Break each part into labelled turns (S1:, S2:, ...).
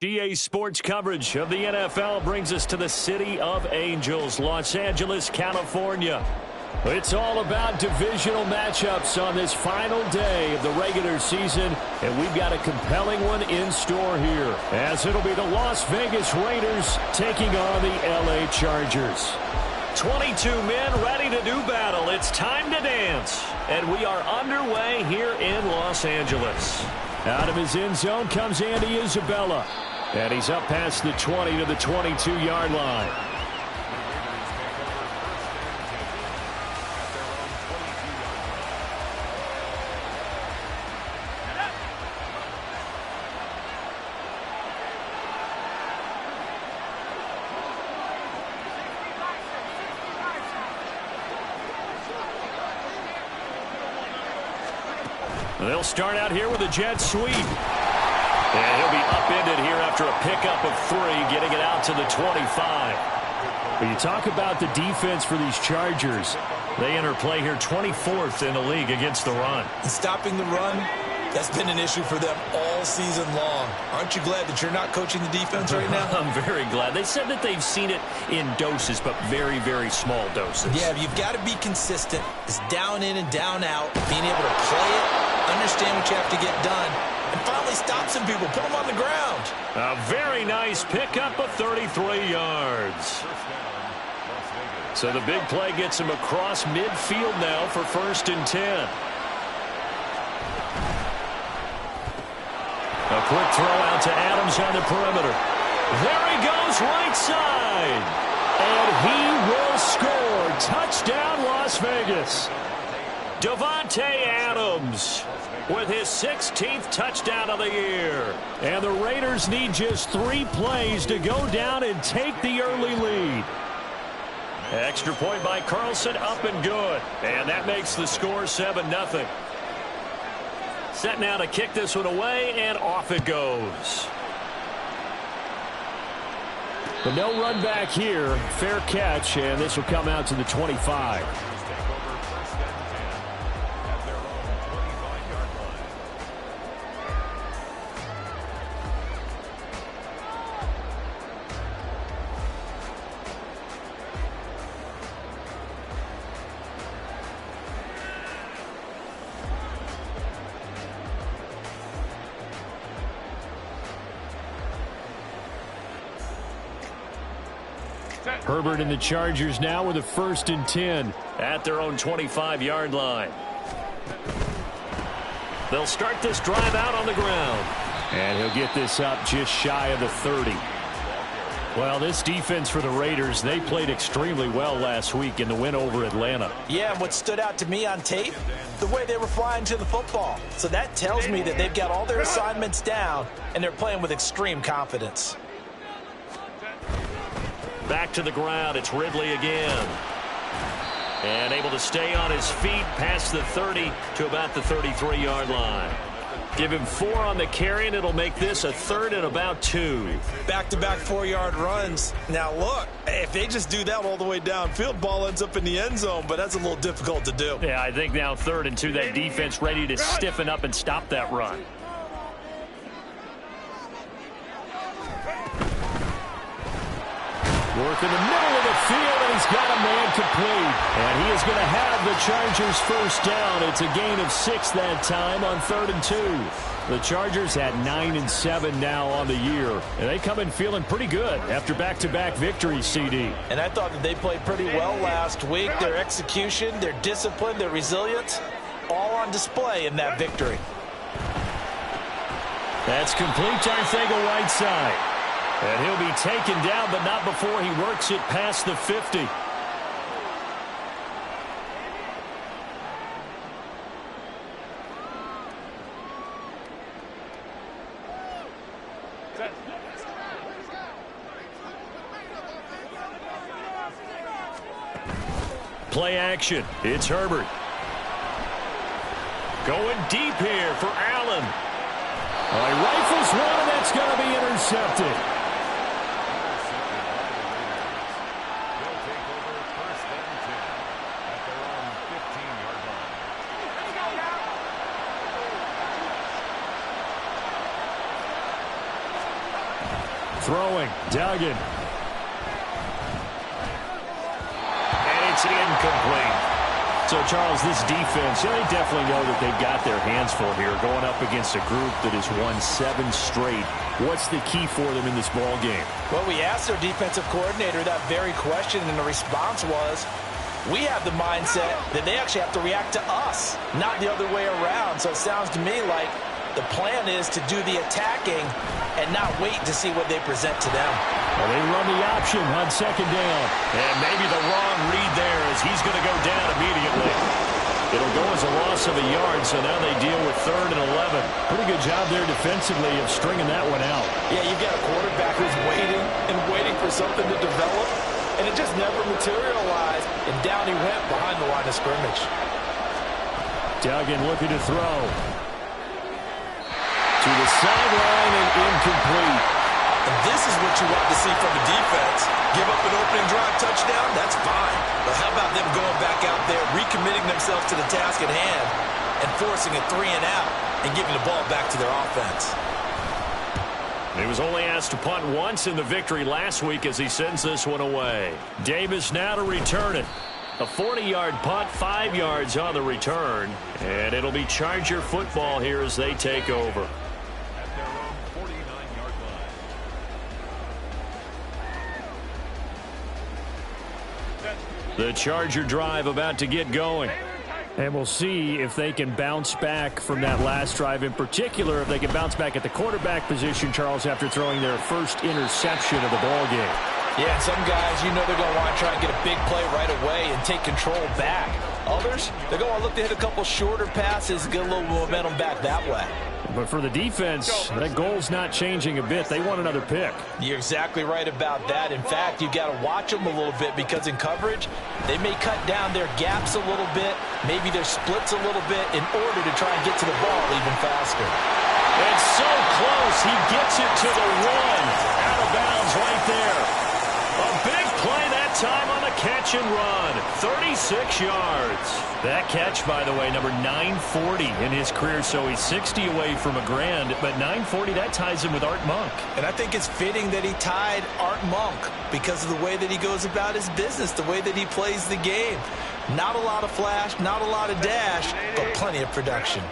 S1: GA Sports coverage of the NFL brings us to the City of Angels, Los Angeles, California. It's all about divisional matchups on this final day of the regular season, and we've got a compelling one in store here, as it'll be the Las Vegas Raiders taking on the LA Chargers. 22 men ready to do battle. It's time to dance, and we are underway here in Los Angeles. Out of his end zone comes Andy Isabella. And he's up past the 20 to the 22-yard line. They'll start out here with a jet sweep. And he'll be upended here after a pickup of 3, getting it out to the 25. When you talk about the defense for these Chargers, they enter play here 24th in the league against the run.
S2: And stopping the run, that's been an issue for them all season long. Aren't you glad that you're not coaching the defense right now?
S1: I'm very glad. They said that they've seen it in doses, but very, very small doses.
S2: Yeah, you've got to be consistent. It's down in and down out, being able to play it, understand what you have to get done, and finally stop some people, put them on the ground.
S1: A very nice pickup of 33 yards. So the big play gets him across midfield now for 1st and 10. A quick throw out to Adams on the perimeter. There he goes, right side. And he will score. Touchdown, Las Vegas. Davante Adams with his 16th touchdown of the year. And the Raiders need just 3 plays to go down and take the early lead. Extra point by Carlson, up and good. And that makes the score 7-0. Set now to kick this one away, and off it goes. But no run back here. Fair catch, and this will come out to the 25. Herbert and the Chargers now with a 1st and 10 at their own 25-yard line. They'll start this drive out on the ground. And he'll get this up just shy of the 30. Well, this defense for the Raiders, they played extremely well last week in the win over Atlanta.
S2: Yeah, and what stood out to me on tape, the way they were flying to the football. So that tells me that they've got all their assignments down, and they're playing with extreme confidence.
S1: Back to the ground, it's Ridley again. And able to stay on his feet past the 30 to about the 33-yard line. Give him 4 on the carry, and it'll make this a 3rd and about 2.
S2: Back-to-back 4-yard runs. Now, look, if they just do that all the way downfield, ball ends up in the end zone, but that's a little difficult to do.
S1: Yeah, I think now 3rd and 2, that defense ready to stiffen up and stop that run. Work in the middle of the field, and he's got a man complete. And he is going to have the Chargers 1st down. It's a gain of 6 that time on 3rd and 2. The Chargers at 9-7 now on the year. And they come in feeling pretty good after back-to-back victories, CD.
S2: And I thought that they played pretty well last week. Their execution, their discipline, their resilience, all on display in that victory.
S1: That's complete to Arcega-Whiteside. And he'll be taken down, but not before he works it past the 50. Play action. It's Herbert. Going deep here for Allen. He rifles one, and that's going to be intercepted. Throwing, Duggan. And it's incomplete. So, Charles, this defense, they definitely know that they've got their hands full here, going up against a group that has won 7 straight. What's the key for them in this ball game?
S2: Well, we asked their defensive coordinator that very question, and the response was, we have the mindset that they actually have to react to us, not the other way around. So it sounds to me like the plan is to do the attacking and not wait to see what they present to them.
S1: Well, they run the option on second down. And maybe the wrong read there as he's going to go down immediately. It'll go as a loss of a yard, so now they deal with 3rd and 11. Pretty good job there defensively of stringing that one out.
S2: Yeah, you've got a quarterback who's waiting and waiting for something to develop, and it just never materialized, and down he went behind the line of scrimmage.
S1: Duggan looking to throw. To the sideline and incomplete.
S2: And this is what you want to see from the defense. Give up an opening drive touchdown, that's fine. But how about them going back out there, recommitting themselves to the task at hand, and forcing a 3 and out, and giving the ball back to their offense.
S1: He was only asked to punt once in the victory last week as he sends this one away. Davis now to return it. A 40-yard punt, 5 yards on the return. And it'll be Charger football here as they take over. The Charger drive about to get going. And we'll see if they can bounce back from that last drive. In particular, if they can bounce back at the quarterback position, Charles, after throwing their first interception of the ball game.
S2: Yeah, some guys, you know they're going to want to try and get a big play right away and take control back. Others, they're going to look to hit a couple shorter passes, get a little momentum back that way.
S1: But for the defense, that goal's not changing a bit. They want another pick.
S2: You're exactly right about that. In fact, you've got to watch them a little bit because in coverage, they may cut down their gaps a little bit, maybe their splits a little bit in order to try and get to the ball even faster.
S1: It's so close. He gets it to the 1. Out of bounds right there. A big play that time on the catch and run. 36 yards. That catch, by the way, number 940 in his career, so he's 60 away from a grand, but 940, that ties him with Art Monk.
S2: And I think it's fitting that he tied Art Monk because of the way that he goes about his business, the way that he plays the game. Not a lot of flash, not a lot of dash, but plenty of production.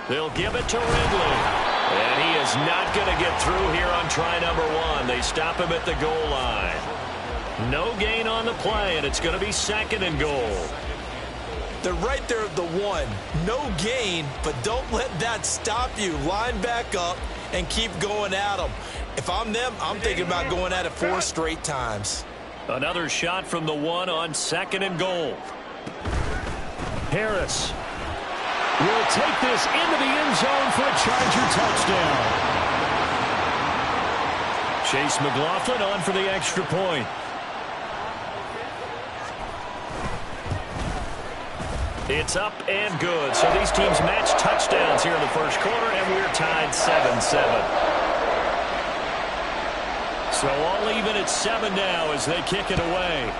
S1: They'll give it to Ridley. And he is not going to get through here on try number 1. They stop him at the goal line. No gain on the play, and it's going to be 2nd and goal.
S2: They're right there at the 1. No gain, but don't let that stop you. Line back up and keep going at them. If I'm them, I'm thinking about going at it 4 straight times.
S1: Another shot from the 1 on 2nd and goal. Harris will take this into the end zone for a Charger touchdown. Chase McLaughlin on for the extra point. It's up and good. So these teams match touchdowns here in the first quarter, and we're tied 7-7. So all even at 7 now as they kick it away.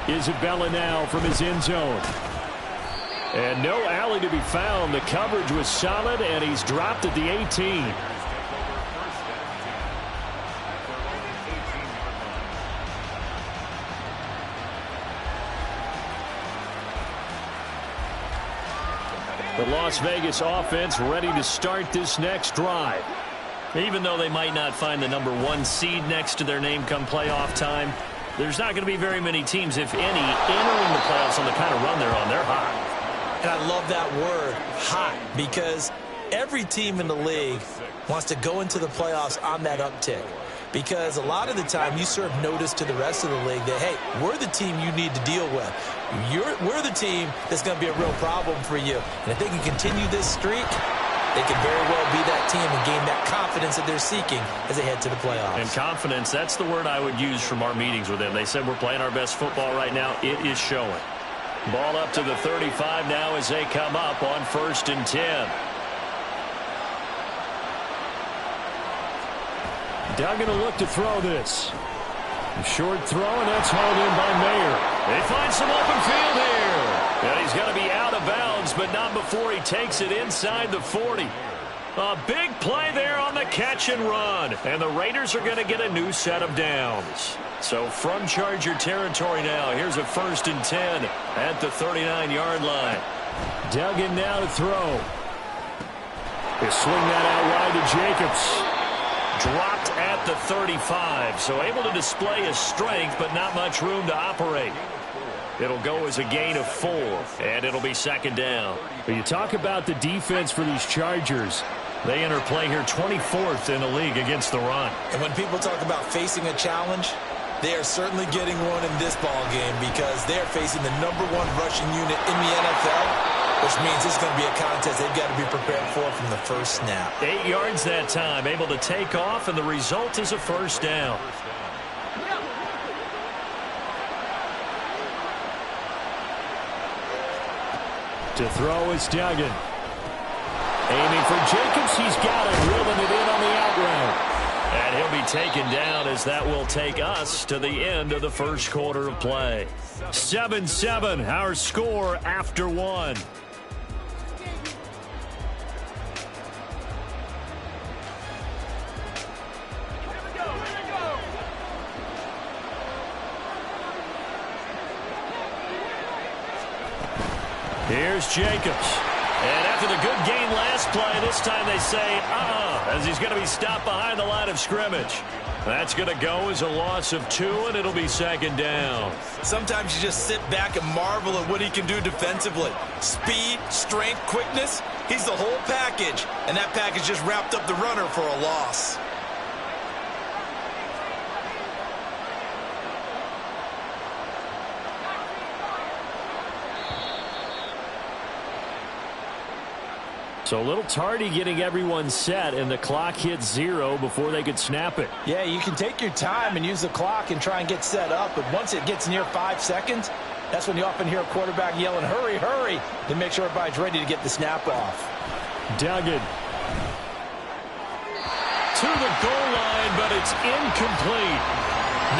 S1: Isabella now from his end zone. And no alley to be found. The coverage was solid, and he's dropped at the 18. The Las Vegas offense ready to start this next drive. Even though they might not find the number 1 seed next to their name come playoff time, there's not going to be very many teams, if any, entering the playoffs on the kind of run they're on. They're hot.
S2: And I love that word, hot, because every team in the league wants to go into the playoffs on that uptick. Because a lot of the time you serve notice to the rest of the league that, hey, we're the team you need to deal with. We're the team that's going to be a real problem for you. And if they can continue this streak, they could very well be that team and gain that confidence that they're seeking as they head to the playoffs. And
S1: confidence, that's the word I would use from our meetings with them. They said we're playing our best football right now. It is showing. Ball up to the 35 now as they come up on 1st and 10. Duggan will look to throw this. Short throw, and that's hauled in by Mayer. They find some open field here. And he's going to be out of bounds, but not before he takes it inside the 40. A big play there on the catch and run. And the Raiders are going to get a new set of downs. So from Charger territory now, here's a 1st and 10 at the 39-yard line. Duggan now to throw. They swing that out wide to Jacobs. Dropped at the 35, so able to display his strength, but not much room to operate. It'll go as a gain of 4, and it'll be 2nd down. When you talk about the defense for these Chargers, they enter play here 24th in the league against the run.
S2: And when people talk about facing a challenge, they are certainly getting one in this ball game because they are facing the #1 rushing unit in the NFL, which means it's going to be a contest they've got to be prepared for from the first snap.
S1: 8 yards that time, able to take off, and the result is a 1st down. To throw is Duggan. Aiming for Jacobs. He's got it. Reeling it in on the out route. And he'll be taken down as that will take us to the end of the first quarter of play. 7-7, our score after 1. Here's Jacobs. And after the good gain last play, this time they say, as he's going to be stopped behind the line of scrimmage. That's going to go as a loss of 2, and it'll be 2nd down.
S2: Sometimes you just sit back and marvel at what he can do defensively. Speed, strength, quickness, he's the whole package. And that package just wrapped up the runner for a loss.
S1: So a little tardy getting everyone set, and the clock hits 0 before they could snap it.
S3: Yeah, you can take your time and use the clock and try and get set up, but once it gets near 5 seconds, that's when you often hear a quarterback yelling, hurry, hurry, to make sure everybody's ready to get the snap off.
S1: Duggan. To the goal line, but it's incomplete.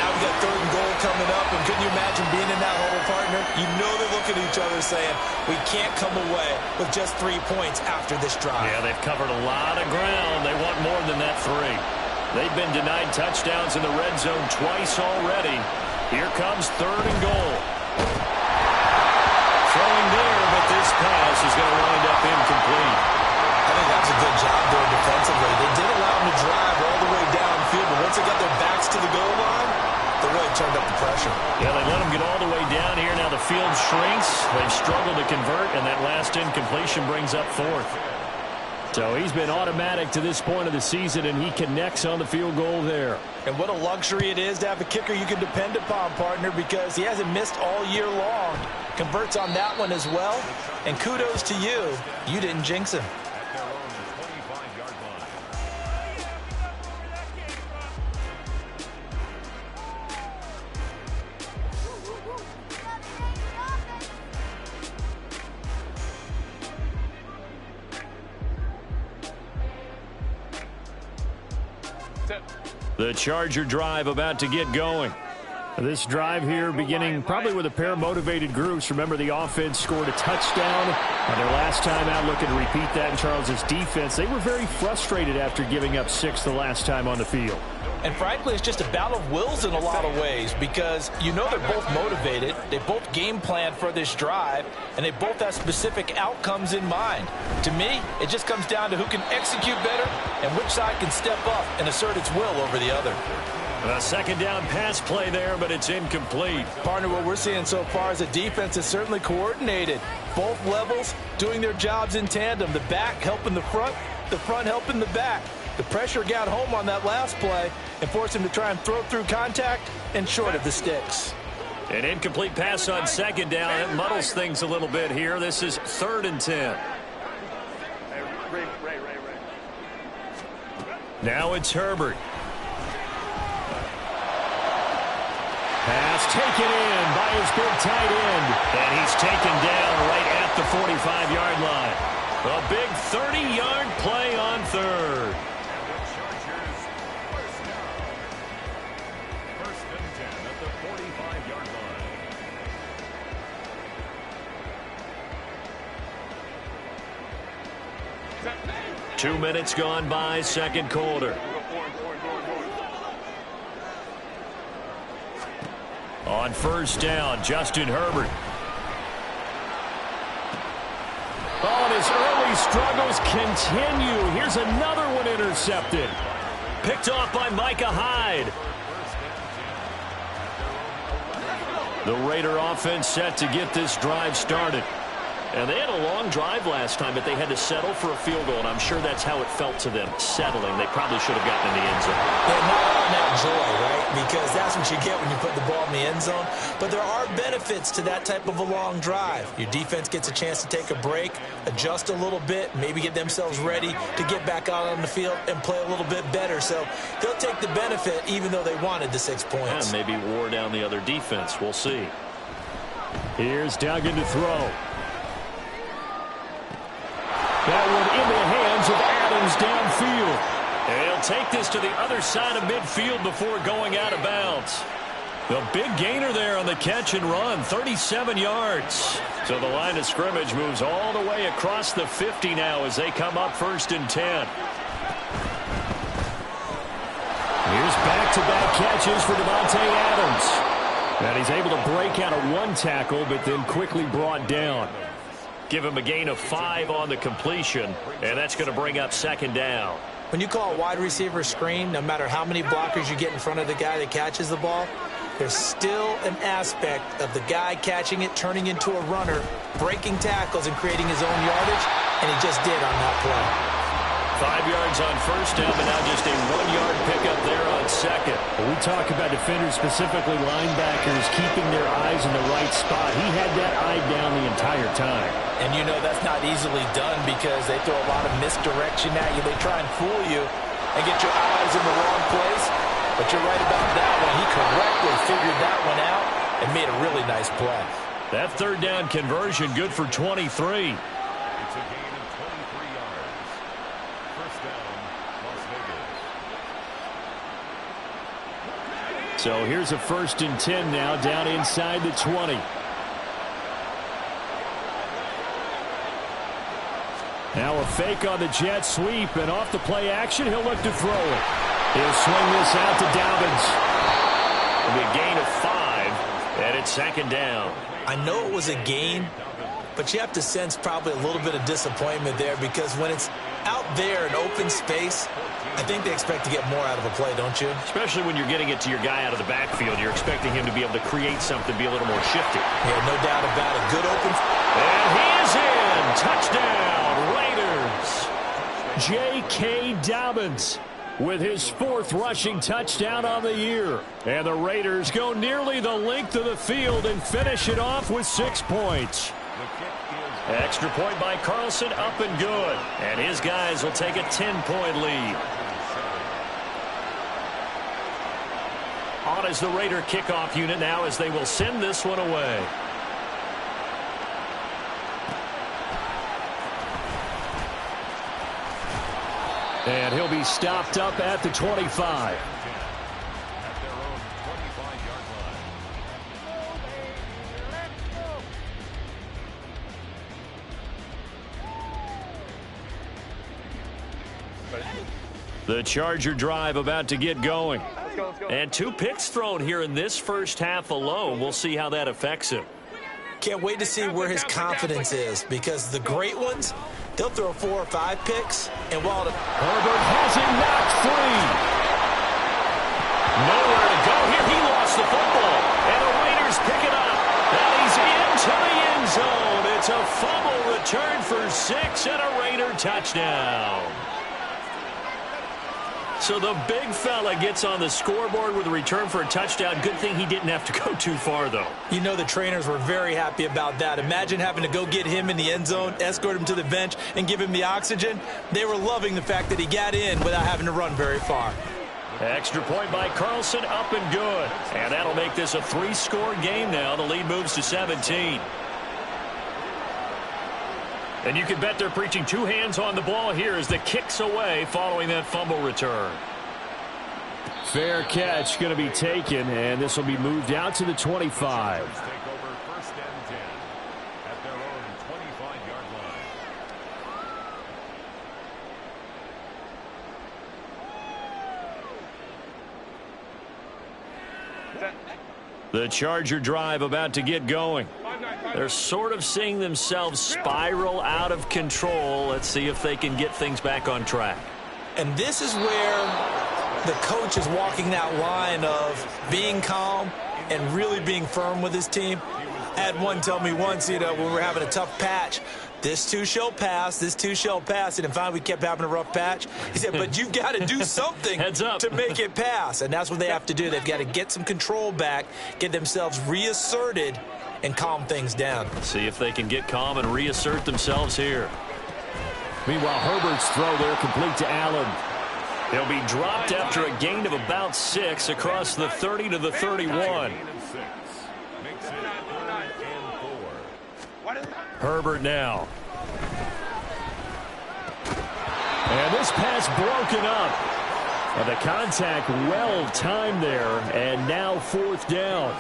S2: Now we got 3rd and goal coming up, and couldn't you imagine being in that huddle, partner? You know they're looking at each other saying, we can't come away with just 3 points after this drive.
S1: Yeah, they've covered a lot of ground. They want more than that 3. They've been denied touchdowns in the red zone twice already. Here comes 3rd and goal. Throwing there, but this pass is going to wind up incomplete.
S2: I think that was a good job there defensively. They did allow them to drive all the way downfield, but once they got their backs to the goal line, they really turned up the pressure.
S1: Yeah, they let them get all the way down here. Now the field shrinks. They've struggled to convert, and that last incompletion brings up 4th. So he's been automatic to this point of the season, and he connects on the field goal there.
S3: And what a luxury it is to have a kicker you can depend upon, partner, because he hasn't missed all year long. Converts on that one as well. And kudos to you. You didn't jinx him.
S1: The Charger drive about to get going. This drive here beginning probably with a pair of motivated groups. Remember, the offense scored a touchdown on their last time out, looking to repeat that in Charles's defense. They were very frustrated after giving up 6 the last time on the field.
S3: And frankly, it's just a battle of wills in a lot of ways because you know they're both motivated. They both game planned for this drive, and they both have specific outcomes in mind. To me, it just comes down to who can execute better and which side can step up and assert its will over the other.
S1: A 2nd down pass play there, but it's incomplete.
S3: Partner, what we're seeing so far is a defense is certainly coordinated. Both levels doing their jobs in tandem. The back helping the front helping the back. The pressure got home on that last play and forced him to try and throw through contact and short of the sticks.
S1: An incomplete pass on 2nd down. It muddles things a little bit here. This is 3rd and 10. Now it's Herbert. Pass taken in by his big tight end. And he's taken down right at the 45-yard line. A big 30-yard play on 3rd. 45-yard line. 2 minutes gone by, second quarter. On first down, Justin Herbert. Oh, and his early struggles continue. Here's another one intercepted. Picked off by Micah Hyde. The Raider offense set to get this drive started. And they had a long drive last time, but they had to settle for a field goal, and I'm sure that's how it felt to them, settling. They probably should have gotten in the end zone.
S2: Yeah, not on that joy, right? Because that's what you get when you put the ball in the end zone. But there are benefits to that type of a long drive. Your defense gets a chance to take a break, adjust a little bit, maybe get themselves ready to get back out on the field and play a little bit better. So they'll take the benefit even though they wanted the 6 points.
S1: Yeah, maybe wore down the other defense. We'll see. Here's Duggan to throw. That one in the hands of Adams downfield. And he'll take this to the other side of midfield before going out of bounds. The big gainer there on the catch and run, 37 yards. So the line of scrimmage moves all the way across the 50 now as they come up 1st and 10. Here's back-to-back catches for Davante Adams. And he's able to break out of one tackle, but then quickly brought down. Give him a gain of 5 on the completion, and that's going to bring up 2nd down.
S2: When you call a wide receiver screen, no matter how many blockers you get in front of the guy that catches the ball, there's still an aspect of the guy catching it, turning into a runner, breaking tackles and creating his own yardage, and he just did on that play.
S1: 5 yards on first down, but now just a 1-yard pickup there on second.
S4: When we talk about defenders, specifically linebackers, keeping their eyes in the right spot. He had that eye down the entire time.
S3: And you know that's not easily done because they throw a lot of misdirection at you. They try and fool you and get your eyes in the wrong place. But you're right about that one. He correctly figured that one out and made a really nice play.
S1: That 3rd down conversion good for 23.
S4: So here's a 1st and 10 now, down inside the 20. Now a fake on the jet sweep, and off the play action, he'll look to throw it. He'll swing this out to Dobbins.
S1: It'll be a gain of 5, and it's 2nd down.
S2: I know it was a gain, but you have to sense probably a little bit of disappointment there because when it's out there in open space, I think they expect to get more out of a play, don't you?
S1: Especially when you're getting it to your guy out of the backfield. You're expecting him to be able to create something, be a little more shifty.
S2: Yeah, no doubt about it. Good open.
S1: And he is in. Touchdown, Raiders.
S4: J.K. Dobbins with his 4th rushing touchdown on the year.
S1: And the Raiders go nearly the length of the field and finish it off with 6 points. Extra point by Carlson, up and good. And his guys will take a 10-point lead. On is the Raider kickoff unit now as they will send this one away.
S4: And he'll be stopped up at the 25.
S1: The Charger drive about to get going. And 2 picks thrown here in this first half alone. We'll see how that affects him.
S2: Can't wait to see where his confidence is because the great ones, they'll throw 4 or 5 picks. And while
S4: Herbert has him knocked free.
S1: Nowhere to go here. He lost the football. And the Raiders pick it up. And he's into the end zone. It's a fumble return for 6 and a Raider touchdown. So the big fella gets on the scoreboard with a return for a touchdown. Good thing he didn't have to go too far, though.
S2: You know the trainers were very happy about that. Imagine having to go get him in the end zone, escort him to the bench, and give him the oxygen. They were loving the fact that he got in without having to run very far.
S1: Extra point by Carlson, up and good. And that'll make this a 3-score game now. The lead moves to 17. And you can bet they're preaching 2 hands on the ball here as the kick's away following that fumble return. Fair catch going to be taken, and this will be moved out to the 25. The Charger drive about to get going. They're sort of seeing themselves spiral out of control. Let's see if they can get things back on track.
S2: And this is where the coach is walking that line of being calm and really being firm with his team. I had one tell me once, when we're having a tough patch, this too shall pass, this too shall pass. And finally we kept having a rough patch. He said, but you've got to do something to make it pass. And that's what they have to do. They've got to get some control back, get themselves reasserted, and calm things down.
S1: See if they can get calm and reassert themselves here. Meanwhile, Herbert's throw there complete to Allen. He'll be dropped after a gain of about 6 across the 30 to the 31. Herbert now. And this pass broken up. The contact well timed there, and now 4th down.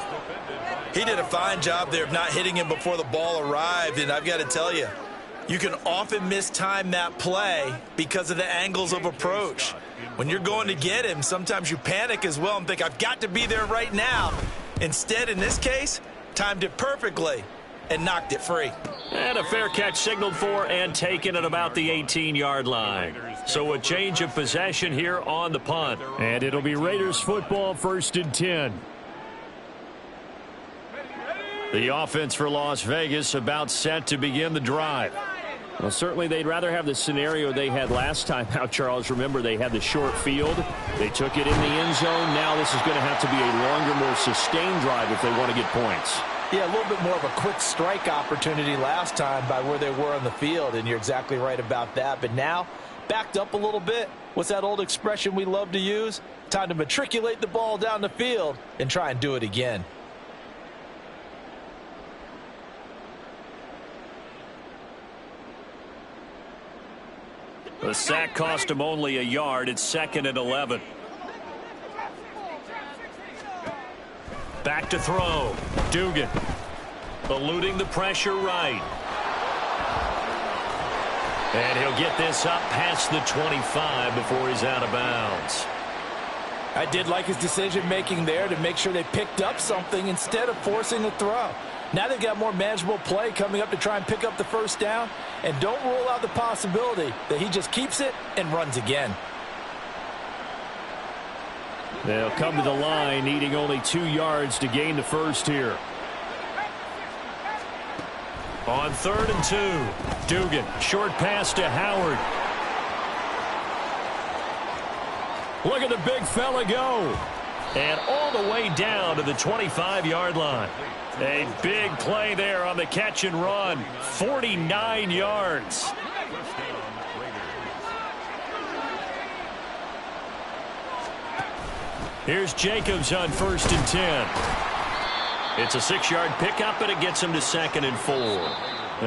S2: He did a fine job there of not hitting him before the ball arrived, and I've got to tell you, you can often mistime that play because of the angles of approach. When you're going to get him, sometimes you panic as well and think, I've got to be there right now. Instead, in this case, timed it perfectly and knocked it free.
S1: And a fair catch signaled for and taken at about the 18-yard line. So a change of possession here on the punt. And it'll be Raiders football, 1st and 10. The offense for Las Vegas about set to begin the drive. Well, certainly they'd rather have the scenario they had last time out, Charles. Remember, they had the short field. They took it in the end zone. Now this is going to have to be a longer, more sustained drive if they want to get points.
S3: Yeah, a little bit more of a quick strike opportunity last time by where they were on the field, and you're exactly right about that. But now, backed up a little bit. What's that old expression we love to use? Time to matriculate the ball down the field and try and do it again.
S1: The sack cost him only a yard. It's 2nd and 11. Back to throw. Dugan eluding the pressure right. And he'll get this up past the 25 before he's out of bounds.
S3: I did like his decision-making there to make sure they picked up something instead of forcing a throw. Now they've got more manageable play coming up to try and pick up the 1st down. And don't rule out the possibility that he just keeps it and runs again.
S1: They'll come to the line, needing only 2 yards to gain the 1st here. On 3rd and 2, Dugan, short pass to Howard. Look at the big fella go. And all the way down to the 25-yard line. A big play there on the catch and run. 49 yards. Here's Jacobs on 1st and 10. It's a 6-yard pickup, and it gets him to 2nd and 4.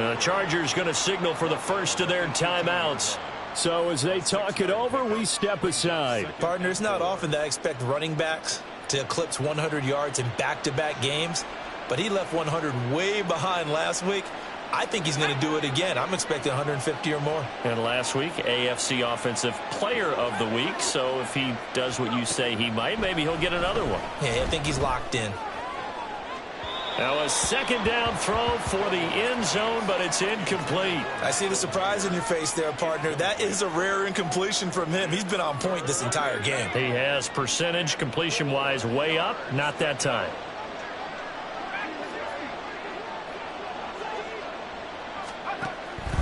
S1: The Chargers going to signal for the first of their timeouts. So as they talk it over, we step aside.
S2: Partner, it's not often that I expect running backs to eclipse 100 yards in back-to-back games, but he left 100 way behind last week. I think he's going to do it again. I'm expecting 150 or more.
S1: And last week, AFC Offensive Player of the Week. So if he does what you say he might, maybe he'll get another one.
S2: Yeah, I think he's locked in.
S1: Now a 2nd down throw for the end zone, but it's incomplete.
S2: I see the surprise in your face there, partner. That is a rare incompletion from him. He's been on point this entire game.
S1: He has percentage completion-wise way up. Not that time.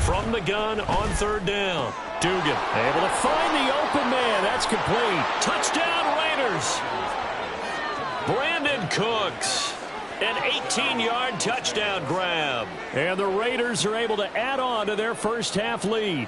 S1: From the gun on 3rd down. Dugan able to find the open man. That's complete. Touchdown Raiders. Brandon Cooks. An 18-yard touchdown grab. And the Raiders are able to add on to their first half lead.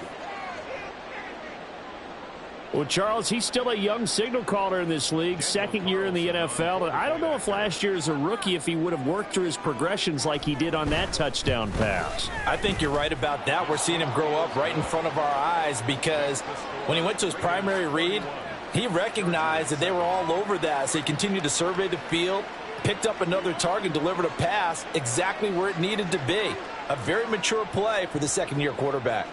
S1: Well, Charles, he's still a young signal caller in this league, 2nd year in the NFL. And I don't know if last year as a rookie, if he would have worked through his progressions like he did on that touchdown pass.
S3: I think you're right about that. We're seeing him grow up right in front of our eyes because when he went to his primary read, He recognized that they were all over that, so he continued to survey the field, picked up another target, delivered a pass exactly where it needed to be. A very mature play for the second-year quarterback.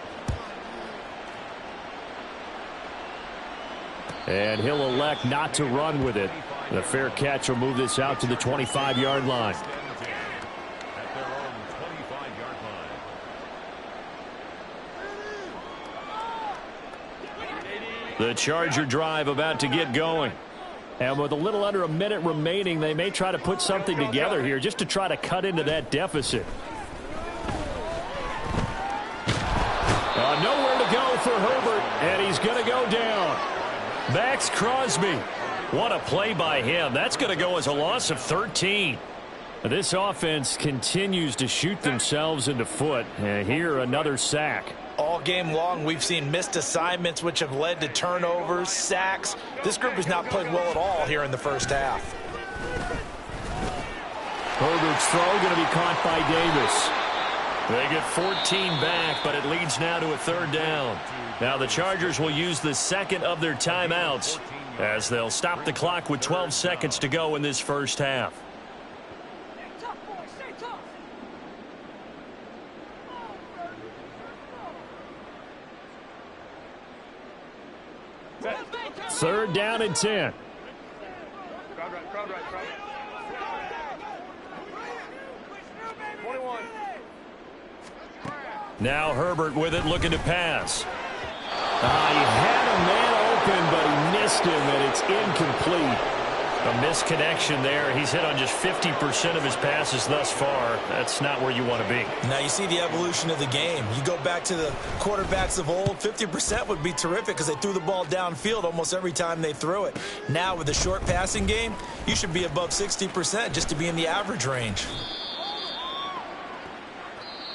S1: And he'll elect not to run with it. The fair catch will move this out to the 25-yard line. The Charger drive about to get going. And with a little under a minute remaining, they may try to put something together here just to try to cut into that deficit. Nowhere to go for Herbert, and he's going to go down. Max Crosby. What a play by him. That's going to go as a loss of 13. This offense continues to shoot themselves in the foot. And here, another sack.
S3: All game long, we've seen missed assignments, which have led to turnovers, sacks. This group has not played well at all here in the first half.
S1: Herbert's throw going to be caught by Davis. They get 14 back, but it leads now to a third down. Now the Chargers will use the second of their timeouts as they'll stop the clock with 12 seconds to go in this first half. Third down and 10. Now Herbert with it, looking to pass. He had a man open, but he missed him, and it's incomplete. A misconnection there. He's hit on just 50% of his passes thus far. That's not where you want to be.
S2: Now you see the evolution of the game. You go back to the quarterbacks of old, 50% would be terrific because they threw the ball downfield almost every time they threw it. Now with the short passing game, you should be above 60% just to be in the average range.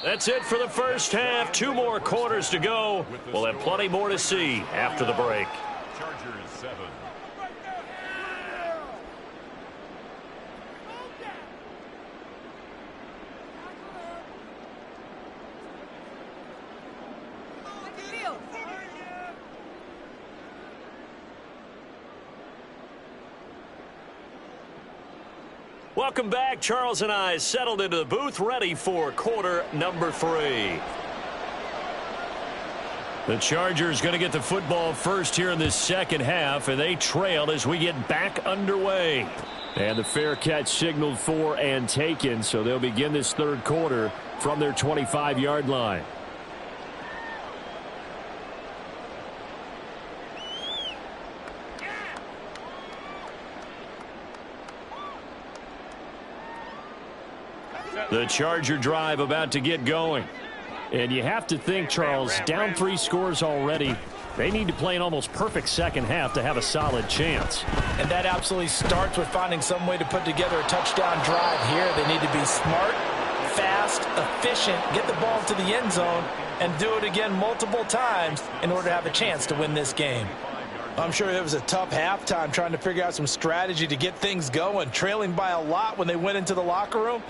S1: That's it for the first half. 2 more quarters to go. We'll have plenty more to see after the break.
S5: Chargers 7.
S1: Welcome back. Charles and I settled into the booth, ready for quarter number 3. The Chargers going to get the football first here in this second half, and they trail as we get back underway. And the fair catch signaled for and taken, so they'll begin this third quarter from their 25-yard line. The Charger drive about to get going. And you have to think, Charles, down 3 scores already. They need to play an almost perfect second half to have a solid chance.
S3: And that absolutely starts with finding some way to put together a touchdown drive here. They need to be smart, fast, efficient, get the ball to the end zone, and do it again multiple times in order to have a chance to win this game. I'm sure it was a tough halftime trying to figure out some strategy to get things going, trailing by a lot when they went into the locker room.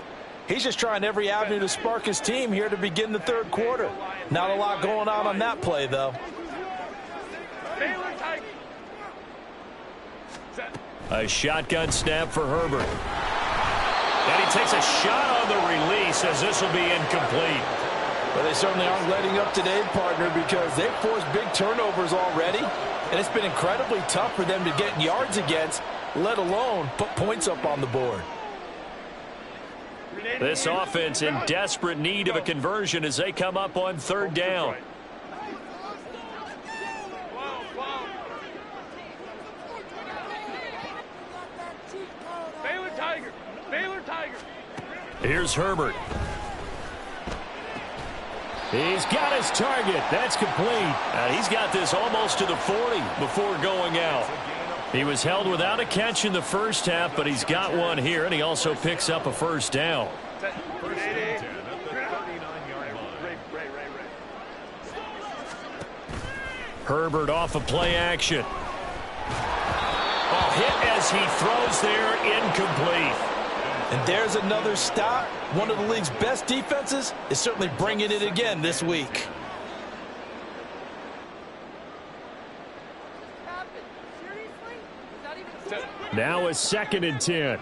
S3: He's just trying every avenue to spark his team here to begin the third quarter. Not a lot going on that play, though.
S1: A shotgun snap for Herbert. And he takes a shot on the release as this will be incomplete.
S3: Well, they certainly aren't letting up today, partner, because they've forced big turnovers already. And it's been incredibly tough for them to get yards against, let alone put points up on the board.
S1: This offense in desperate need of a conversion as they come up on third down. Here's Herbert. He's got his target. That's complete. He's got this almost to the 40 before going out. He was held without a catch in the first half, but he's got one here, and he also picks up a first down. Herbert off of play action. Hit as he throws there, incomplete.
S3: And there's another stop. One of the league's best defenses is certainly bringing it again this week.
S4: Now a 2nd and 10.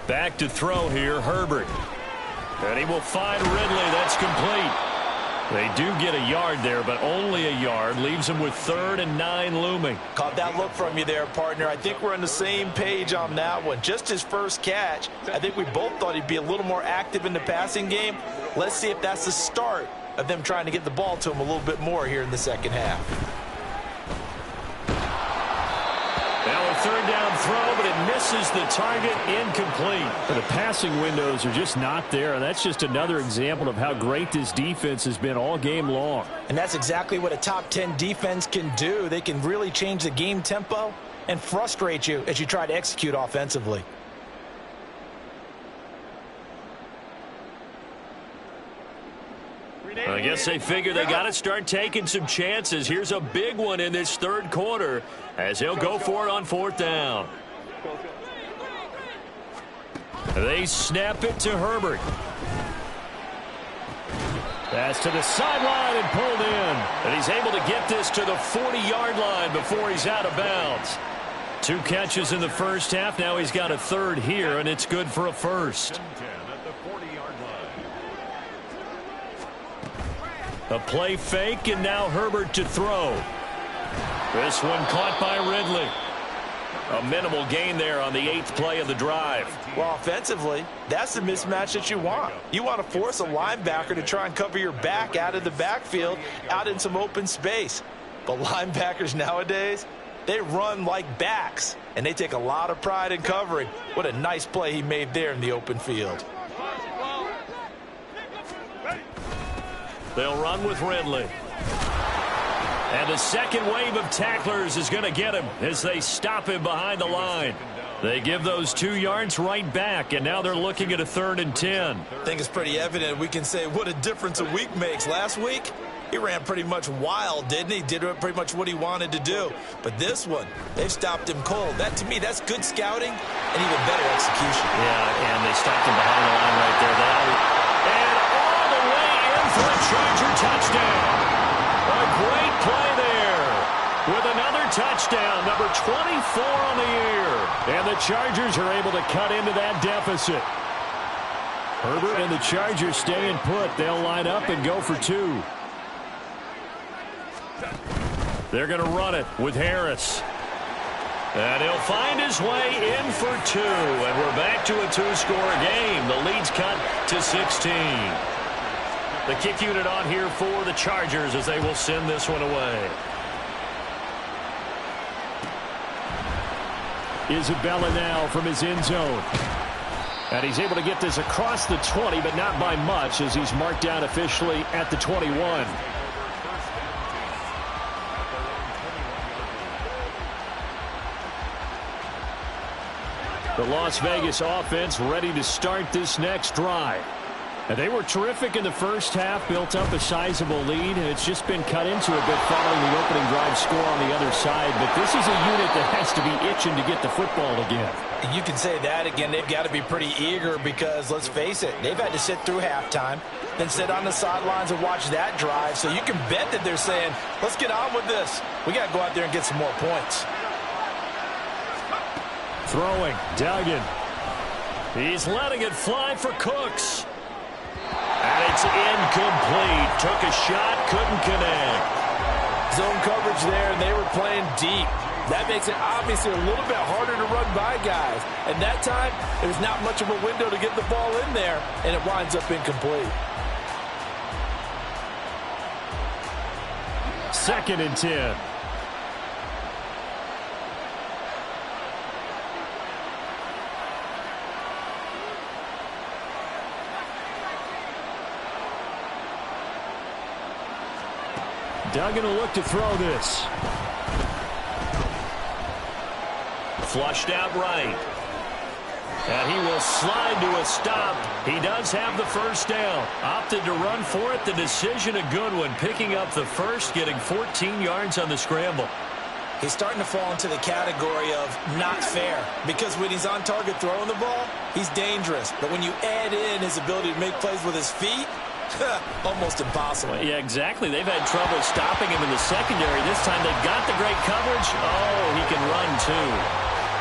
S1: Back to throw here, Herbert. And he will find Ridley. That's complete. They do get a yard there, but only a yard. Leaves him with 3rd and 9 looming.
S3: Caught that look from you there, partner. I think we're on the same page on that one. Just his first catch. I think we both thought he'd be a little more active in the passing game. Let's see if that's the start of them trying to get the ball to him a little bit more here in the second half.
S1: Now a 3rd down throw, but it misses the target, incomplete.
S4: The passing windows are just not there, and that's just another example of how great this defense has been all game long.
S3: And that's exactly what a top 10 defense can do. They can really change the game tempo and frustrate you as you try to execute offensively.
S1: I guess they figure they got to start taking some chances. Here's a big one in this 3rd quarter as he'll go for it on 4th down. They snap it to Herbert. Pass to the sideline and pulled in. And he's able to get this to the 40-yard line before he's out of bounds. 2 catches in the first half. Now he's got a 3rd here, and it's good for a 1st. A play fake, and now Herbert to throw. This one caught by Ridley. A minimal gain there on the 8th play of the drive.
S3: Well, offensively, that's the mismatch that you want. You want to force a linebacker to try and cover your back out of the backfield, out in some open space. But linebackers nowadays, they run like backs, and they take a lot of pride in covering. What a nice play he made there in the open field.
S1: They'll run with Ridley. And the second wave of tacklers is going to get him as they stop him behind the line. They give those 2 yards right back, and now they're looking at a 3rd and 10.
S3: I think it's pretty evident. We can say what a difference a week makes. Last week, he ran pretty much wild, didn't he? Did pretty much what he wanted to do. But this one, they've stopped him cold. That, to me, that's good scouting and even better execution.
S1: Yeah, and they stopped him behind the line right there. And all the way in for a Charger touchdown. A great play there with another touchdown, number 24 on the year. And the Chargers are able to cut into that deficit.
S4: Herbert and the Chargers staying put. They'll line up and go for 2.
S1: They're going to run it with Harris. And he'll find his way in for 2. And we're back to a 2-score game. The lead's cut to 16. The kick unit on here for the Chargers as they will send this one away.
S4: Isabella now from his end zone. And he's able to get this across the 20, but not by much as he's marked down officially at the 21. The Las Vegas offense ready to start this next drive. And they were terrific in the first half, built up a sizable lead, and it's just been cut into a bit following the opening drive score on the other side. But this is a unit that has to be itching to get the football again.
S3: You can say that again. They've got to be pretty eager because, let's face it, they've had to sit through halftime, then sit on the sidelines and watch that drive. So you can bet that they're saying, let's get on with this. We got to go out there and get some more points.
S4: Throwing, Duggan.
S1: He's letting it fly for Cooks. And it's incomplete. Took a shot, couldn't connect.
S3: Zone coverage there, and they were playing deep. That makes it obviously a little bit harder to run by guys. And that time, there's not much of a window to get the ball in there, and it winds up incomplete.
S4: 2nd and 10. Duggan will look to throw this.
S1: Flushed out right. And he will slide to a stop. He does have the first down. Opted to run for it. The decision a good one. Picking up the first, getting 14 yards on the scramble.
S3: He's starting to fall into the category of not fair because when he's on target throwing the ball, he's dangerous. But when you add in his ability to make plays with his feet,
S2: Almost impossible.
S1: Yeah, exactly. They've had trouble stopping him in the secondary. This time they've got the great coverage. Oh, he can run too.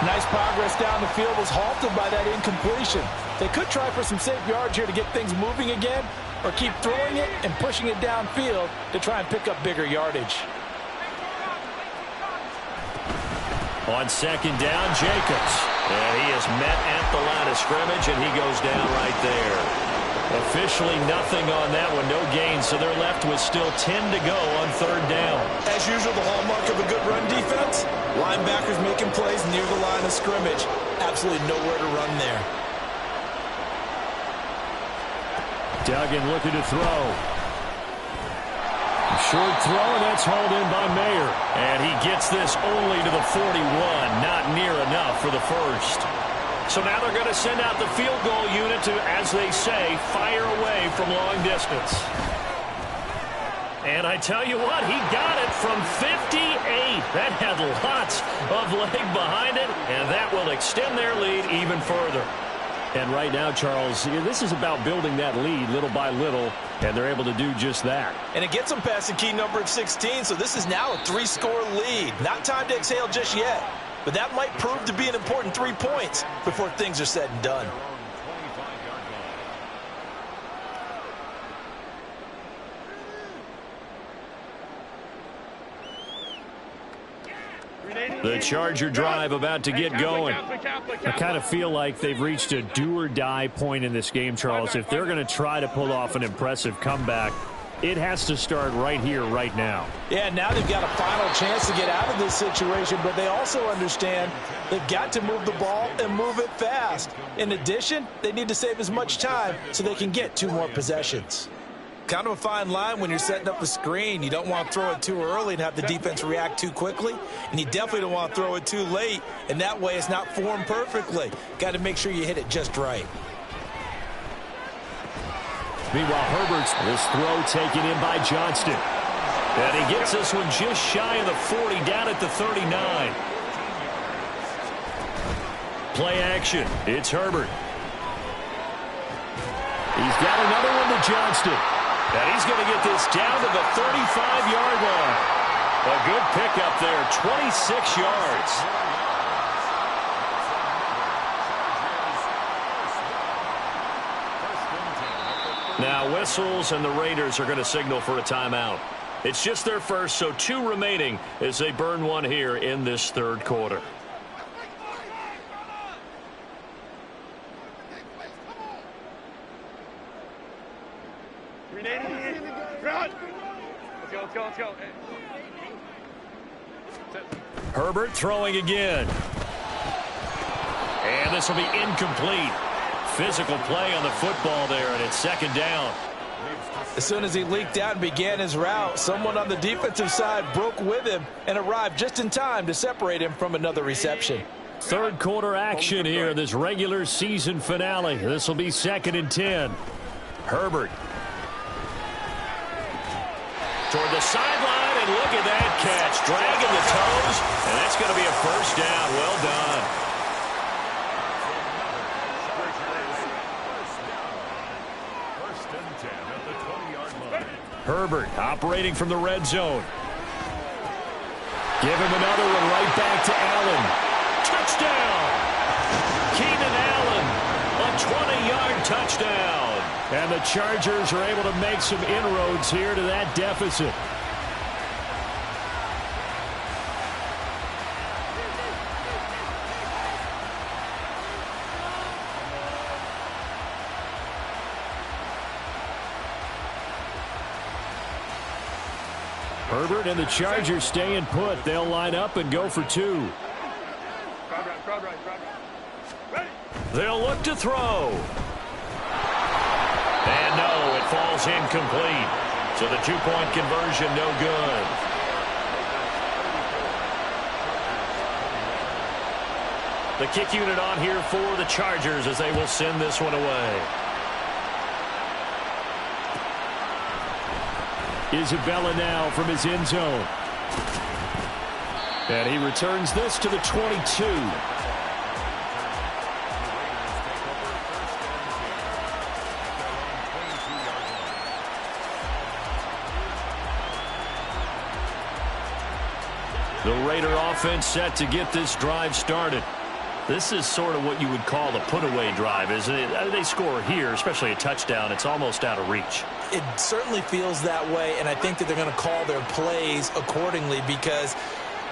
S3: Nice progress down the field was halted by that incompletion. They could try for some safe yards here to get things moving again, or keep throwing it and pushing it downfield to try and pick up bigger yardage.
S1: On second down, Jacobs. And he is met at the line of scrimmage, and he goes down right there. Officially nothing on that one, no gain, so they're left with still 10 to go on third down.
S2: As usual, the hallmark of a good run defense, linebackers making plays near the line of scrimmage. Absolutely nowhere to run there.
S1: Duggan looking to throw. Short throw, and that's hauled in by Mayer. And he gets this only to the 41, not near enough for the first. So now they're going to send out the field goal unit to, as they say, fire away from long distance. And I tell you what, he got it from 58. That had lots of leg behind it, and that will extend their lead even further. And right now, Charles, this is about building that lead little by little, and they're able to do just that.
S2: And it gets them past the key number of 16, so this is now a 3-score lead. Not time to exhale just yet, but that might prove to be an important 3 points before things are said and done.
S1: The Charger drive about to get going. I kind of feel like they've reached a do-or-die point in this game, Charles. If they're going to try to pull off an impressive comeback, it has to start right here, right now.
S3: Yeah, now they've got a final chance to get out of this situation, but they also understand they've got to move the ball and move it fast. In addition, they need to save as much time so they can get 2 more possessions.
S2: Kind of a fine line when you're setting up a screen. You don't want to throw it too early and have the defense react too quickly, and you definitely don't want to throw it too late, and that way it's not formed perfectly. Got to make sure you hit it just right.
S1: Meanwhile, Herbert's this throw taken in by Johnston. And he gets this one just shy of the 40, down at the 39. Play action. It's Herbert. He's got another one to Johnston. And he's going to get this down to the 35-yard line. A good pickup there, 26 yards. Now whistles, and the Raiders are going to signal for a timeout. It's just their first, so 2 remaining as they burn one here in this third quarter.
S5: Let's go.
S1: Herbert throwing again. And this will be incomplete. Physical play on the football there, and it's second down.
S3: As soon as he leaked out and began his route, someone on the defensive side broke with him and arrived just in time to separate him from another reception.
S1: Third quarter action here in this regular season finale. This will be 2nd and 10. Herbert. Toward the sideline, and look at that catch. Dragging the toes, and that's going to be a first down. Well done. Herbert operating from the red zone. Give him another one right back to Allen. Touchdown! Keenan Allen, a 20-yard touchdown. And the Chargers are able to make some inroads here to that deficit. Herbert and the Chargers staying put. They'll line up and go for 2. They'll look to throw. And no, it falls incomplete. So the 2-point conversion no good. The kick unit on here for the Chargers as they will send this one away. Isabella now from his end zone. And he returns this to the 22. The Raider offense set to get this drive started. This is sort of what you would call a put-away drive, isn't it? They score here, especially a touchdown. It's almost out of reach.
S2: It certainly feels that way, and I think that they're going to call their plays accordingly, because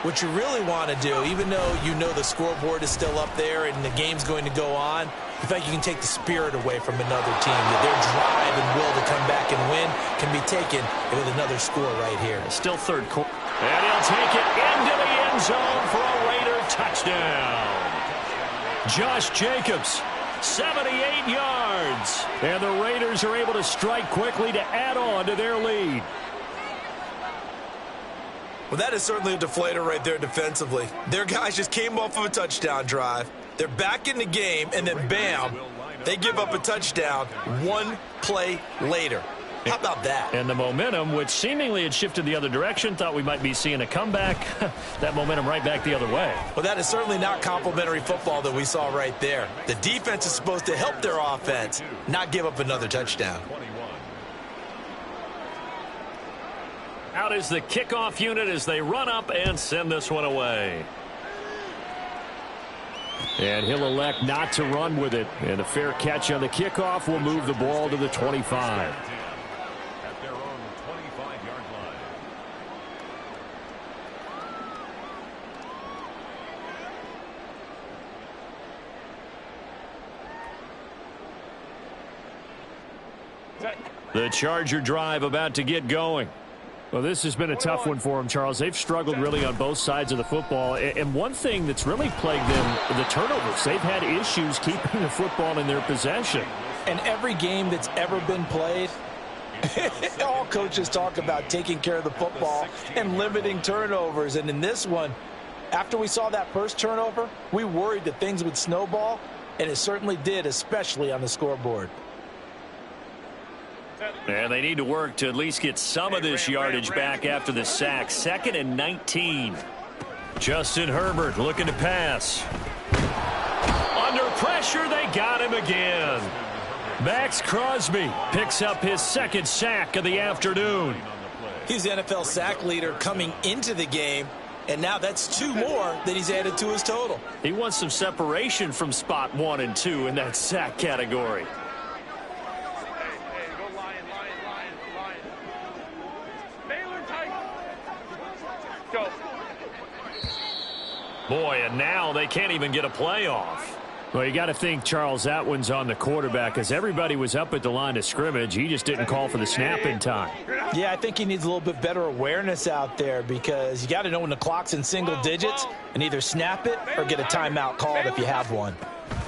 S2: what you really want to do, even though you know the scoreboard is still up there and the game's going to go on, you think you can take the spirit away from another team. Their drive and will to come back and win can be taken with another score right here.
S1: Still third quarter. And he'll take it into the end zone for a Raider touchdown. Josh Jacobs, 78 yards. And the Raiders are able to strike quickly to add on to their lead.
S2: Well, that is certainly a deflator right there defensively. Their guys just came off of a touchdown drive. They're back in the game, and then bam, they give up a touchdown one play later. How about that?
S1: And the momentum, which seemingly had shifted the other direction, thought we might be seeing a comeback. That momentum right back the other way.
S2: Well, that is certainly not complimentary football that we saw right there. The defense is supposed to help their offense, not give up another touchdown.
S1: Out is the kickoff unit as they run up and send this one away. And he'll elect not to run with it. And a fair catch on the kickoff will move the ball to the 25.
S5: At their own 25-yard line.
S1: The Charger drive about to get going.
S4: Well, this has been a tough one for them, Charles. They've struggled really on both sides of the football. And one thing that's really plagued them, the turnovers. They've had issues keeping the football in their possession.
S2: And every game that's ever been played, all coaches talk about taking care of the football and limiting turnovers. And in this one, after we saw that first turnover, we worried that things would snowball, and it certainly did, especially on the scoreboard.
S1: And they need to work to at least get some of this yardage back after the sack. 2nd and 19. Justin Herbert looking to pass. Under pressure, they got him again. Max Crosby picks up his 2nd sack of the afternoon.
S2: He's the NFL sack leader coming into the game, and now that's 2 more that he's added to his total.
S1: He wants some separation from spot 1 and 2 in that sack category. Boy, and now they can't even get a playoff.
S4: Well, you got to think, Charles, that one's on the quarterback, as everybody was up at the line of scrimmage. He just didn't call for the snap in time.
S2: Yeah, I think he needs a little bit better awareness out there, because you got to know when the clock's in single digits and either snap it or get a timeout called if you have one.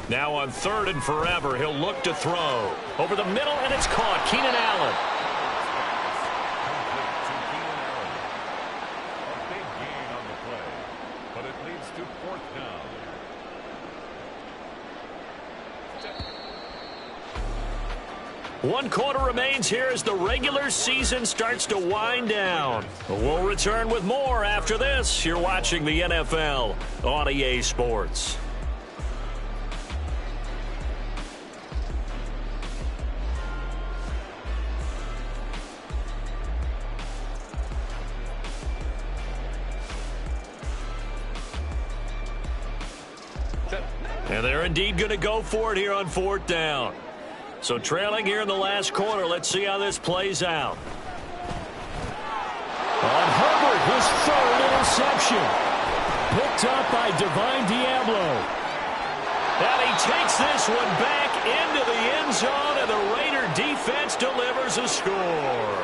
S1: Now on 3rd and forever, he'll look to throw. Over the middle, and it's caught. Keenan Allen. One quarter remains here as the regular season starts to wind down. We'll return with more after this. You're watching the NFL on EA Sports. And they're indeed going to go for it here on 4th down. So trailing here in the last quarter, let's see how this plays out. On Herbert, his 3rd interception. Picked up by Divine Diablo. And he takes this one back into the end zone, and the Raider defense delivers a score.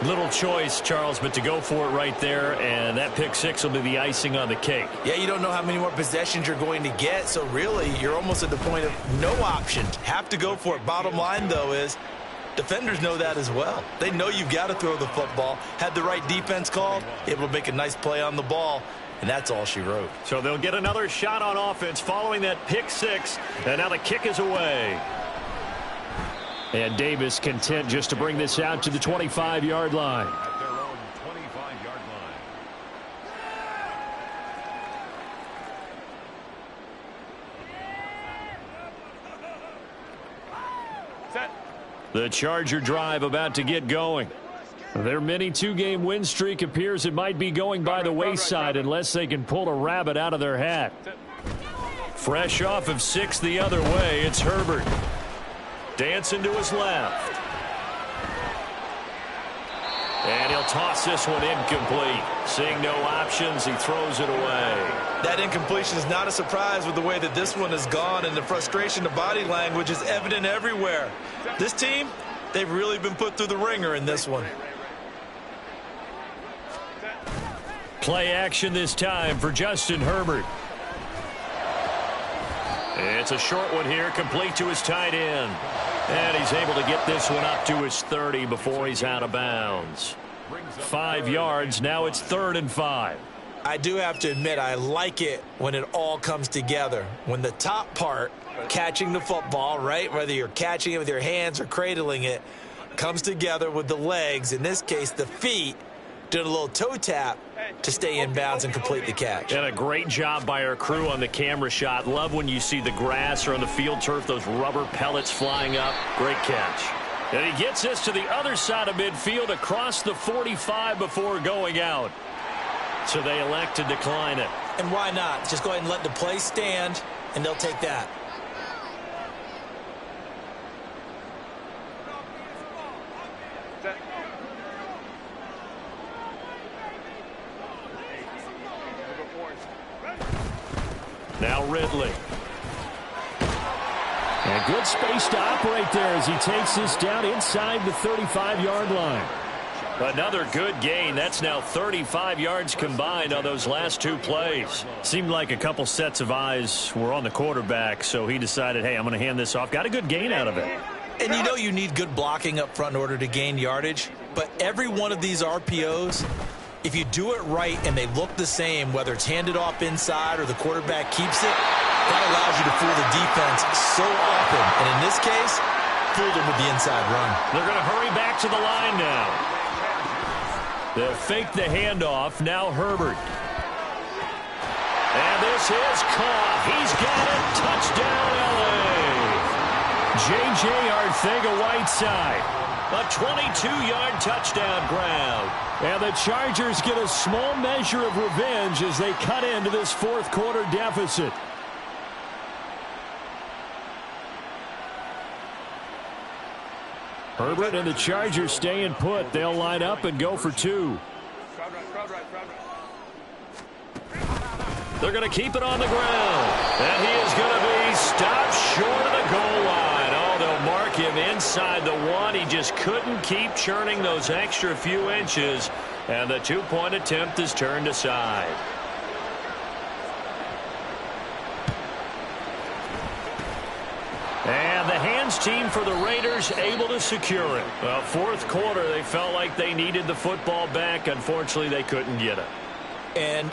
S1: Little choice, Charles, but to go for it right there, and that pick 6 will be the icing on the cake.
S2: Yeah, you don't know how many more possessions you're going to get, so really you're almost at the point of no option. Have to go for it. Bottom line, though, is defenders know that as well. They know you've got to throw the football. Had the right defense called, able to make a nice play on the ball, and that's all she wrote.
S1: So they'll get another shot on offense following that pick 6, and now the kick is away. And Davis content just to bring this out to the 25-yard line.
S5: At their own 25-yard line.
S1: The Charger drive about to get going.
S4: Their mini two-game win streak appears it might be going by the wayside unless they can pull a rabbit out of their hat.
S1: Fresh off of 6 the other way, it's Herbert. Dancing to his left. And he'll toss this one incomplete. Seeing no options, he throws it away.
S2: That incompletion is not a surprise with the way that this one has gone, and the frustration, the body language is evident everywhere. This team, they've really been put through the ringer in this one.
S1: Play action this time for Justin Herbert. It's a short one here, complete to his tight end. And he's able to get this one up to his 30 before he's out of bounds. 5 yards, now it's 3rd and 5.
S2: I do have to admit, I like it when it all comes together. When the top part, catching the football, right, whether you're catching it with your hands or cradling it, comes together with the legs, in this case the feet, doing a little toe tap to stay in bounds and complete the catch.
S1: And a great job by our crew on the camera shot. Love when you see the grass or on the field turf, those rubber pellets flying up. Great catch. And he gets this to the other side of midfield across the 45 before going out. So they elect to decline it.
S2: And why not? Just go ahead and let the play stand, and they'll take that.
S1: Now Ridley.
S4: And good space to operate there as he takes this down inside the 35-yard line.
S1: Another good gain. That's now 35 yards combined on those last 2 plays.
S4: Seemed like a couple sets of eyes were on the quarterback, so he decided, hey, I'm going to hand this off. Got a good gain out of it.
S2: And you know you need good blocking up front in order to gain yardage, but every one of these RPOs, if you do it right and they look the same, whether it's handed off inside or the quarterback keeps it, that allows you to fool the defense so often. And in this case, fooled them with the inside run.
S1: They're going to hurry back to the line now. They'll fake the handoff. Now Herbert. And this is caught. He's got it. Touchdown, L.A.
S4: J.J. Arcega-Whiteside.
S1: A 22-yard touchdown ground.
S4: And the Chargers get a small measure of revenge as they cut into this 4th quarter deficit. Herbert and the Chargers staying put. They'll line up and go for 2.
S1: They're going to keep it on the ground. And he is going to be stopped short of the goal line. Oh, they'll mark him inside the 1. He just couldn't keep churning those extra few inches. And the 2-point attempt is turned aside. And the hands team for the Raiders able to secure it. Well, 4th quarter, they felt like they needed the football back. Unfortunately, they couldn't get it.
S2: And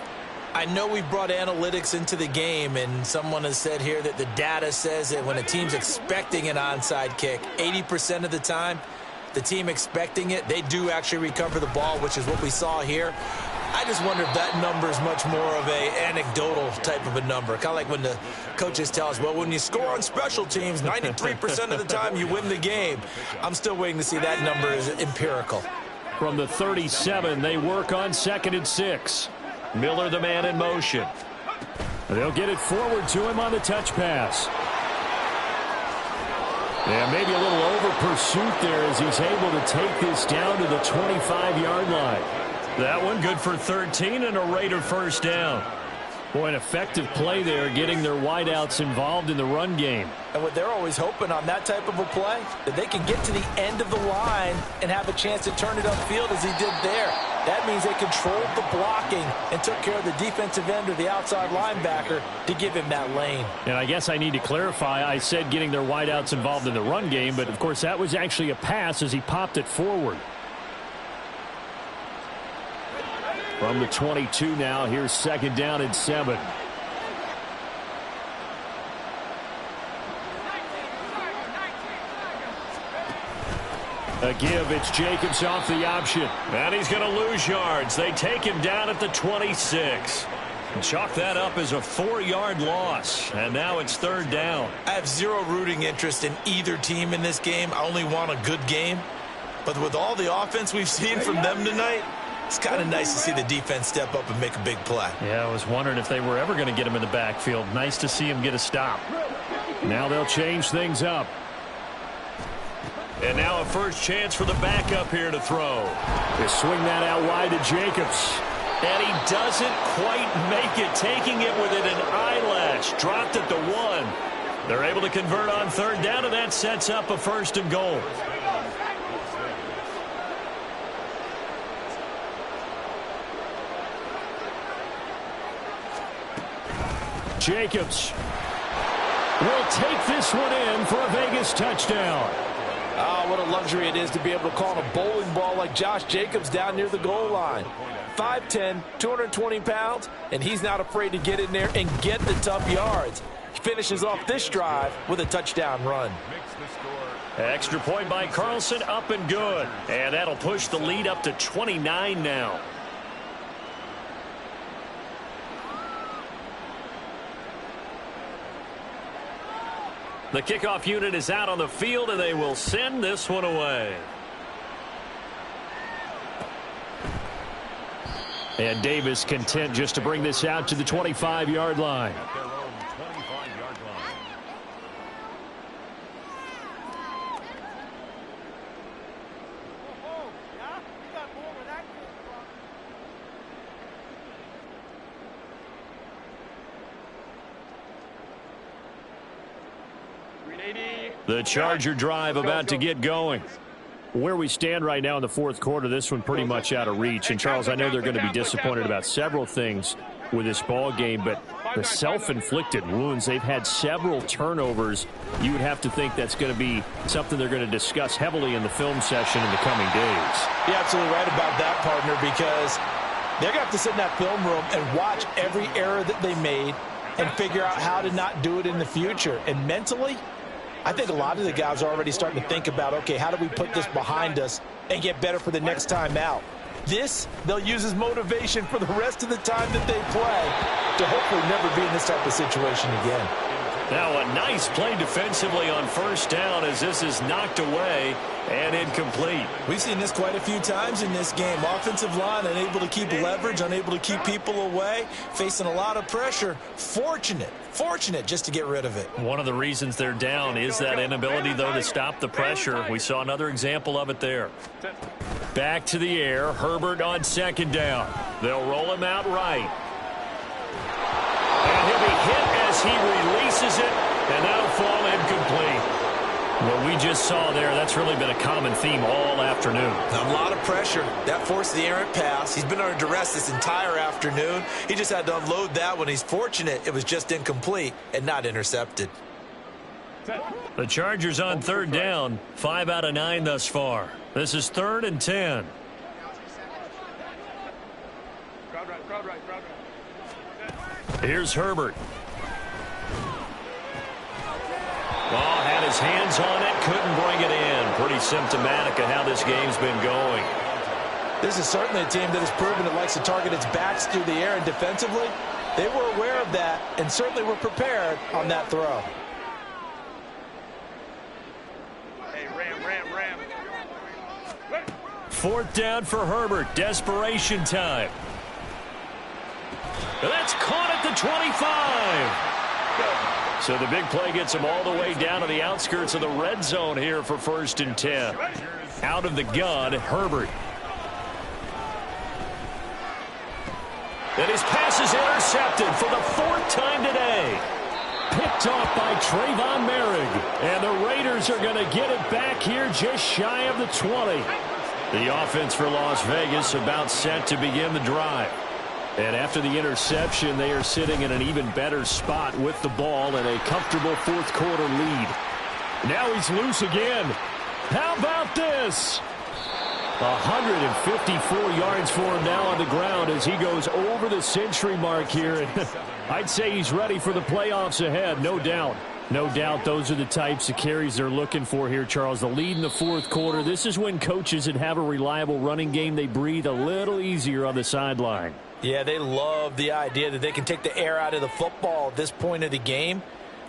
S2: I know we brought analytics into the game, and someone has said here that the data says that when a team's expecting an onside kick, 80% of the time, the team expecting it, they do actually recover the ball, which is what we saw here. I just wonder if that number is much more of a anecdotal type of a number. Kind of like when the coaches tell us, well, when you score on special teams, 93% of the time you win the game. I'm still waiting to see that number is empirical.
S4: From the 37, they work on 2nd and 6.
S1: Miller, the man in motion.
S4: They'll get it forward to him on the touch pass. Yeah, maybe a little over pursuit there as he's able to take this down to the 25-yard line.
S1: That one good for 13 and a Raider first down.
S4: Boy, an effective play there, getting their wideouts involved in the run game.
S2: And what they're always hoping on that type of a play, that they can get to the end of the line and have a chance to turn it upfield as he did there. That means they controlled the blocking and took care of the defensive end or the outside linebacker to give him that lane.
S4: And I guess I need to clarify, I said getting their wideouts involved in the run game, but of course that was actually a pass as he popped it forward. From the 22 now, here's 2nd down and 7. A give, it's Jacobs off the option.
S1: And he's going to lose yards. They take him down at the 26. Chalk that up as a 4-yard loss. And now it's 3rd down.
S2: I have zero rooting interest in either team in this game. I only want a good game. But with all the offense we've seen from them tonight, it's kind of nice to see the defense step up and make a big play.
S4: Yeah, I was wondering if they were ever going to get him in the backfield. Nice to see him get a stop. Now they'll change things up.
S1: And now a first chance for the backup here to throw.
S4: They swing that out wide to Jacobs.
S1: And he doesn't quite make it, taking it within an eyelash. Dropped at the 1. They're able to convert on third down, and that sets up a 1st and goal.
S4: Jacobs will take this one in for a Vegas touchdown.
S3: Ah, what a luxury it is to be able to call a bowling ball like Josh Jacobs down near the goal line. 5'10", 220 pounds, and he's not afraid to get in there and get the tough yards. He finishes off this drive with a touchdown run.
S1: Extra point by Carlson, up and good. And that'll push the lead up to 29 now. The kickoff unit is out on the field, and they will send this one away.
S4: And Davis content just to bring this out to the 25-yard line.
S5: At their own 25-yard line.
S1: The Charger drive about to get going.
S4: Where we stand right now in the fourth quarter, this one pretty much out of reach. And, Charles, I know they're going to be disappointed about several things with this ball game, but the self-inflicted wounds, they've had several turnovers. You would have to think that's going to be something they're going to discuss heavily in the film session in the coming days.
S2: You're absolutely right about that, partner, because they're going to have to sit in that film room and watch every error that they made and figure out how to not do it in the future. And mentally, I think a lot of the guys are already starting to think about, okay, how do we put this behind us and get better for the next time out? This, they'll use as motivation for the rest of the time that they play to hopefully never be in this type of situation again.
S1: Now a nice play defensively on first down as this is knocked away and incomplete.
S2: We've seen this quite a few times in this game. Offensive line unable to keep leverage, unable to keep people away, facing a lot of pressure. Fortunate just to get rid of it.
S1: One of the reasons they're down is that inability, though, to stop the pressure. We saw another example of it there. Back to the air. Herbert on second down. They'll roll him out right. And he'll be hit as he releases it, and that'll fall incomplete. What we just saw there, that's really been a common theme all afternoon.
S2: A lot of pressure. That forced the errant pass. He's been under duress this entire afternoon. He just had to unload that one. He's fortunate it was just incomplete and not intercepted.
S1: The Chargers on third down, 5 out of 9 thus far. This is 3rd and 10. Here's Herbert. Ball had his hands on it, couldn't bring it in. Pretty symptomatic of how this game's been going.
S2: This is certainly a team that has proven it likes to target its backs through the air, and defensively, they were aware of that and certainly were prepared on that throw.
S5: Hey, Ram.
S1: 4th down for Herbert. Desperation time. That's caught at the 25. So the big play gets him all the way down to the outskirts of the red zone here for 1st and 10. Out of the gun, Herbert. And his pass is intercepted for the 4th time today. Picked off by Trayvon Merrick. And the Raiders are going to get it back here just shy of the 20. The offense for Las Vegas about set to begin the drive. And after the interception, they are sitting in an even better spot with the ball and a comfortable 4th quarter lead. Now he's loose again. How about this? 154 yards for him now on the ground as he goes over the century mark here. I'd say he's ready for the playoffs ahead, no doubt. No doubt those are the types of carries they're looking for here, Charles. The lead in the 4th quarter. This is when coaches that have a reliable running game, they breathe a little easier on the sideline.
S2: Yeah, they love the idea that they can take the air out of the football at this point of the game.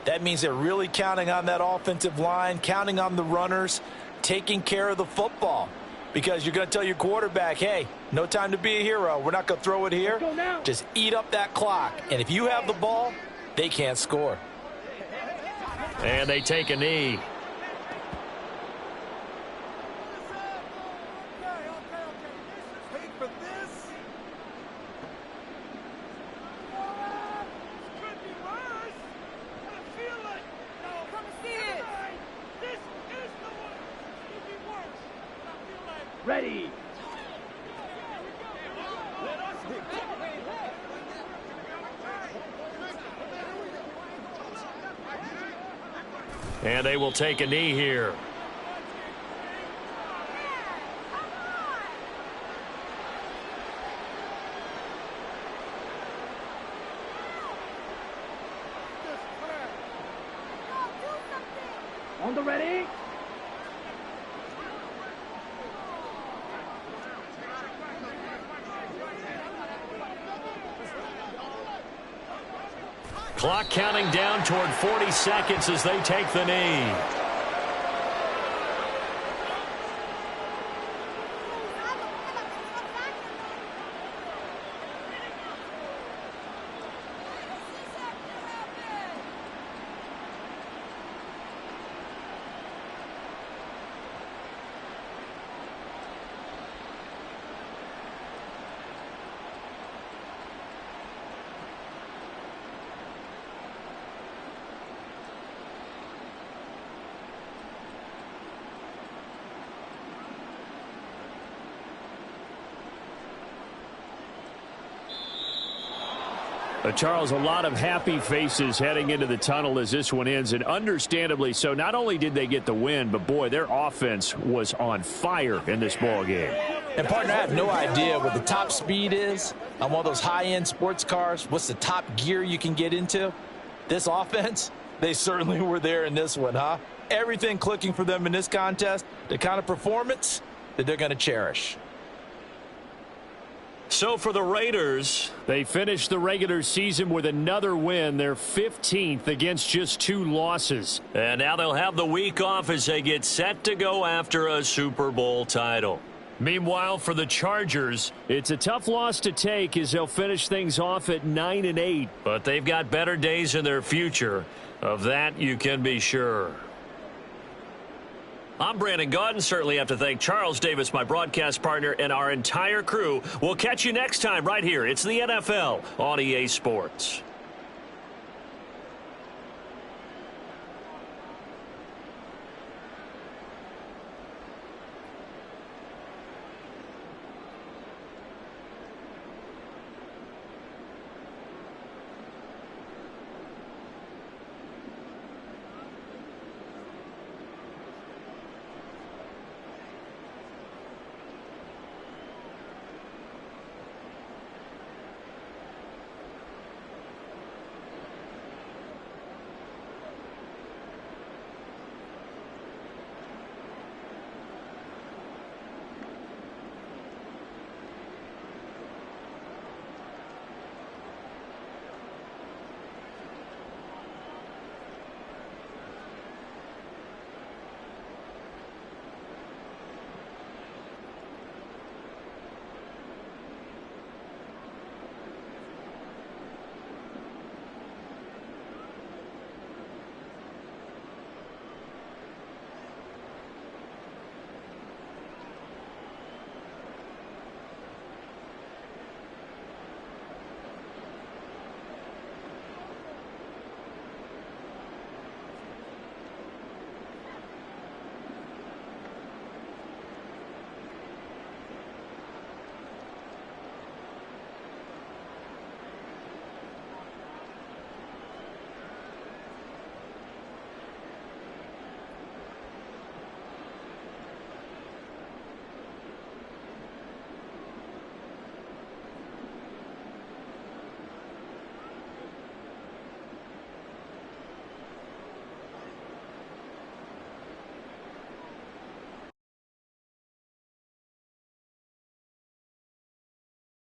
S2: That means they're really counting on that offensive line, counting on the runners, taking care of the football. because you're going to tell your quarterback, hey, no time to be a hero. We're not going to throw it here. Just eat up that clock. And if you have the ball, they can't score.
S1: And they take a knee.
S5: Ready.
S1: And they will take a knee here.
S5: On the ready.
S1: Clock counting down toward 40 seconds as they take the knee. Charles, a lot of happy faces heading into the tunnel as this one ends, and understandably so. Not only did they get the win, but, boy, their offense was on fire in this ball game.
S2: And, partner, I have no idea what the top speed is on one of those high-end sports cars. What's the top gear you can get into? This offense, they certainly were there in this one, huh? Everything clicking for them in this contest, the kind of performance that they're going to cherish.
S1: So for the Raiders, they finished the regular season with another win. They're 15th against just 2 losses. And now they'll have the week off as they get set to go after a Super Bowl title. Meanwhile, for the Chargers, it's a tough loss to take as they'll finish things off at 9-8. But they've got better days in their future. Of that, you can be sure. I'm Brandon Gaudin. Certainly have to thank Charles Davis, my broadcast partner, and our entire crew. We'll catch you next time right here. It's the NFL on EA Sports.